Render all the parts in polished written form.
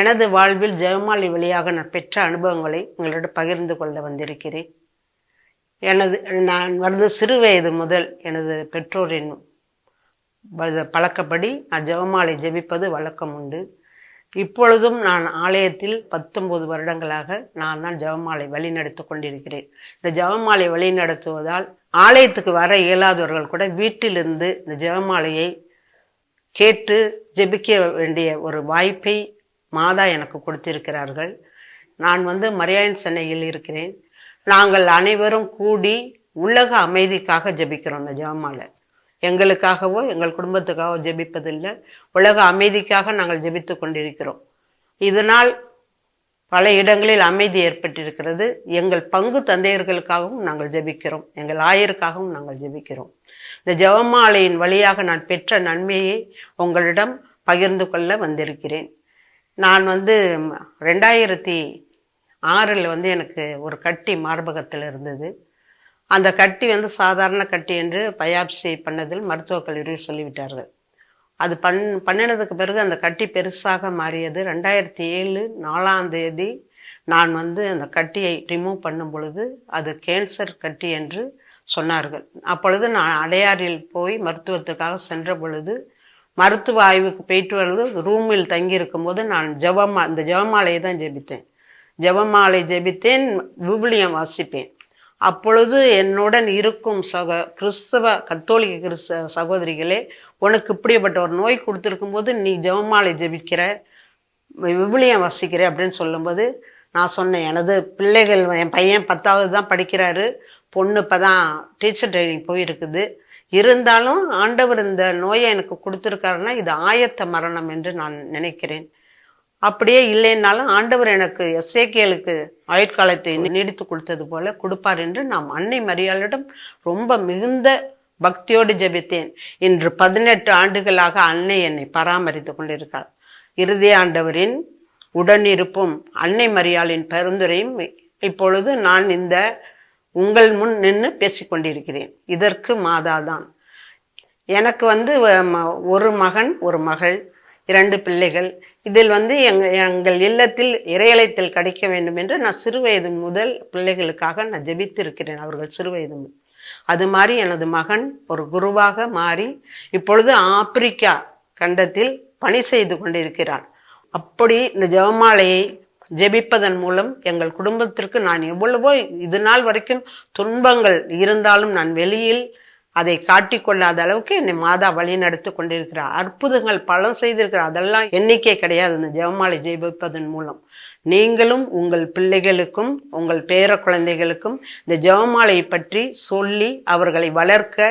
எனது வாழ்வில் ஜெபமாலை வழியாக நான் பெற்ற அனுபவங்களை உங்களிடம் பகிர்ந்து கொள்ள வந்திருக்கிறேன். நான் சிறு வயது முதல் எனது பெற்றோரின் பழக்கப்படி நான் ஜெபமாலை ஜெபிப்பது வழக்கம் உண்டு. இப்பொழுதும் நான் ஆலயத்தில் 19 வருடங்களாக நான் தான் ஜெபமாலை வழி நடத்தி கொண்டிருக்கிறேன். இந்த ஜெபமாலை வழி நடத்துவதால் ஆலயத்துக்கு வர இயலாதவர்கள் கூட வீட்டிலிருந்து இந்த ஜெபமாலையை கேட்டு ஜெபிக்க வேண்டிய ஒரு வாய்ப்பை மாதா எனக்கு கொடுத்திருக்கிறார்கள். நான் மரியாயன் சென்னையில் இருக்கிறேன். நாங்கள் அனைவரும் கூடி உலக அமைதிக்காக ஜெபிக்கிறோம். இந்த ஜெபமாலை எங்களுக்காகவோ எங்கள் குடும்பத்துக்காகவோ ஜெபிப்பதில்லை, உலக அமைதிக்காக நாங்கள் ஜெபித்து கொண்டிருக்கிறோம். இதனால் பல இடங்களில் அமைதி ஏற்பட்டிருக்கிறது. எங்கள் பங்கு தந்தையர்களுக்காகவும் நாங்கள் ஜெபிக்கிறோம், எங்கள் ஆயருக்காகவும் நாங்கள் ஜெபிக்கிறோம். இந்த ஜெபமாலையின் வழியாக நான் பெற்ற நன்மையை உங்களிடம் பகிர்ந்து கொள்ள வந்திருக்கிறேன். நான் 2006 எனக்கு ஒரு கட்டி மார்பகத்தில் இருந்தது. அந்த கட்டி சாதாரண கட்டி என்று பயாப்சி பண்ணதில் மருத்துவக் கல்லூரி சொல்லிவிட்டார்கள். அது பண்ணினதுக்கு பிறகு அந்த கட்டி பெருசாக மாறியது. 2007 4ஆம் தேதி நான் அந்த கட்டியை ரிமூவ் பண்ணும் பொழுது அது கேன்சர் கட்டி என்று சொன்னார்கள். அப்பொழுது நான் அடையாறில் போய் மருத்துவத்துக்காக சென்ற பொழுது மருத்துவ ஆய்வுக்கு போயிட்டு வருது ரூமில் தங்கி இருக்கும் போது நான் இந்த ஜெபமாலையை தான் ஜெபித்தேன். ஜெபமாலை ஜெபித்தேன், விவிலியம் வாசிப்பேன். அப்பொழுது என்னுடன் இருக்கும் கிறிஸ்தவ கத்தோலிக்க சகோதரிகளே, உனக்கு இப்படிப்பட்ட ஒரு நோய் கொடுத்துருக்கும் போது நீ ஜெபமாலை ஜெபிக்கிற, விவிலியம் வாசிக்கிற அப்படின்னு சொல்லும்போது நான் சொன்னேன், எனது பிள்ளைகள், என் பையன் 10வது தான் படிக்கிறாரு, பொண்ணு இப்போதான் டீச்சர் ட்ரைனிங் போயிருக்குது. இருந்தாலும் ஆண்டவர் இந்த நோயை எனக்கு கொடுத்துருக்காருன்னா இது ஆயத்த மரணம் என்று நான் நினைக்கிறேன். அப்படியே இல்லைன்னாலும் ஆண்டவர் எனக்கு எசேக்கியேலுக்கு ஆயுட்காலத்தை நீடித்து கொடுத்தது போல கொடுப்பார் என்று நாம் அன்னை மரியாளிடம் ரொம்ப மிகுந்த பக்தியோடு ஜெபித்தேன். இன்று 18 ஆண்டுகளாக அன்னை என்னை பராமரித்து கொண்டிருக்காள். இறுதி ஆண்டவரின் உடனிருப்பும் அன்னை மரியாளின் பரிந்துரையும் இப்பொழுது நான் இந்த உங்கள் முன் நின்று பேசிக்கொண்டிருக்கிறேன். இதற்கு மாதாதான். எனக்கு ஒரு மகன் ஒரு மகள், 2 பிள்ளைகள். இதில் எங்கள் இல்லத்தில் இறையலைத்தில் கிடைக்க வேண்டும் என்று நான் சிறு வயது முதல் பிள்ளைகளுக்காக நான் ஜெபித்து இருக்கிறேன். அவர்கள் சிறு வயது முதல். அது மாதிரி எனது மகன் ஒரு குருவாக மாறி இப்பொழுது ஆப்பிரிக்கா கண்டத்தில் பணி செய்து கொண்டிருக்கிறார். அப்படி இந்த ஜெபமாலையை ஜெபிப்பதன் மூலம் எங்கள் குடும்பத்திற்கு நான் எவ்வளவோ இது நாள் வரைக்கும் துன்பங்கள் இருந்தாலும் நான் வெளியில் அதை காட்டிக்கொள்ளாத அளவுக்கு என்னை மாதா வழி நடத்தி கொண்டிருக்கிறார். அற்புதங்கள் பல செய்திருக்கிறார். அதெல்லாம் எண்ணிக்கை கிடையாது. இந்த ஜெபமாலை ஜெபிப்பதன் மூலம் நீங்களும் உங்கள் பிள்ளைகளுக்கும் உங்கள் பேர குழந்தைகளுக்கும் இந்த ஜெபமாலையை பற்றி சொல்லி அவர்களை வளர்க்க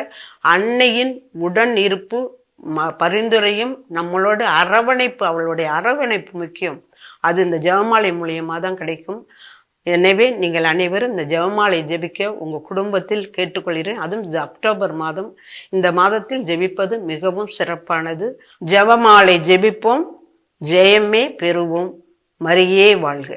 அன்னையின் உடன் இருப்பு பரிந்துரையும் நம்மளோட அரவணைப்பு, அவளுடைய அரவணைப்பு முக்கியம். அது இந்த ஜெபமாலை மூலியமாக தான் கிடைக்கும். எனவே நீங்கள் அனைவரும் இந்த ஜெபமாலை ஜெபிக்க உங்கள் குடும்பத்தில் கேட்டுக்கொள்கிறேன். அதுவும் அக்டோபர் மாதம், இந்த மாதத்தில் ஜெபிப்பது மிகவும் சிறப்பானது. ஜெபமாலை ஜெபிப்போம், ஜெயமே பெறுவோம். மரியே வாழ்க.